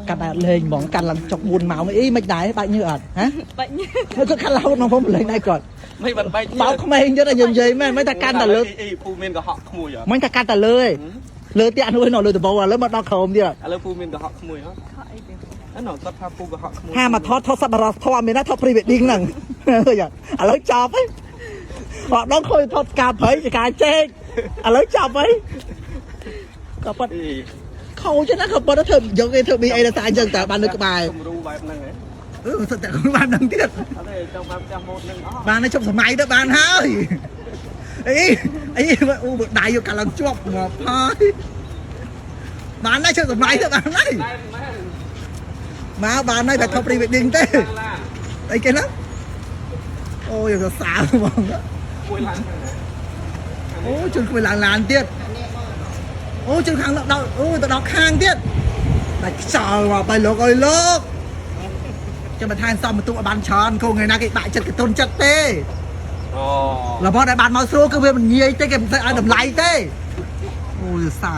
កាត់លេងហ្មងកាត់ឡើងចុក4ម៉ោងអីមិនដែរបាច់ញើអត់ហ៎បាច់ញើគាត់កាត់រហូតមកผมលេងដែរគាត់មិនបាត់បែកបោកក្មេងទៀតយើងនិយាយមែនមិនថាកាន់តែលើអីពូមានកុហកក្មួយហ៎មិនថាកាន់តែលើឯងលើទៀតអានោះនៅលើដបឥឡូវមកដល់ក្រោមទៀតឥឡូវពូមានកុហកក្មួយហ៎អីទៀតអឺគាត់ថាពូកុហកក្មួយហាមកថតសប្បុរសធម៌មានណាថត pre wedding ហ្នឹងឃើញឥឡូវចប់ហីអត់ដល់ឃើញថតការព្រៃជាការជែកឥឡូវចប់ហីក៏ប៉ុតខូចណាក៏ប៉ុតធ្វើយកគេធ្វើមីអីដល់តែអញ្ចឹងតើបាននៅក្បែរគំរូបែបហ្នឹងហ៎សិតតែខ្លួនបានដឹងទៀតអត់ទេចង់បានផ្ទះម៉ូតហ្នឹងអស់បានតែជប់សម័យទៅបានហើយអីអូដៃយកកាលឡើងជាប់មកហើយបានតែជប់សម័យទៅបានហើយមកបានហើយតែថត pre wedding ទេអីគេណាអូយយកសាហ្មងគួយឡើងអូជន់គួយឡើងឡានទៀតអូជន់ខាងដល់អូទៅដល់ខាងទៀតដាច់ខ្យល់មកបាយលោកអើយលោកចាំបន្ថែមសំបន្ទុកឲ្យបានច្រើនគោថ្ងៃណាគេបាក់ចិត្តកតុនចិត្តទេអូរបស់ដែលបានមកស្រួលគឺវាមិនងាយទេគេមិនឲ្យតម្លៃទេអូយសា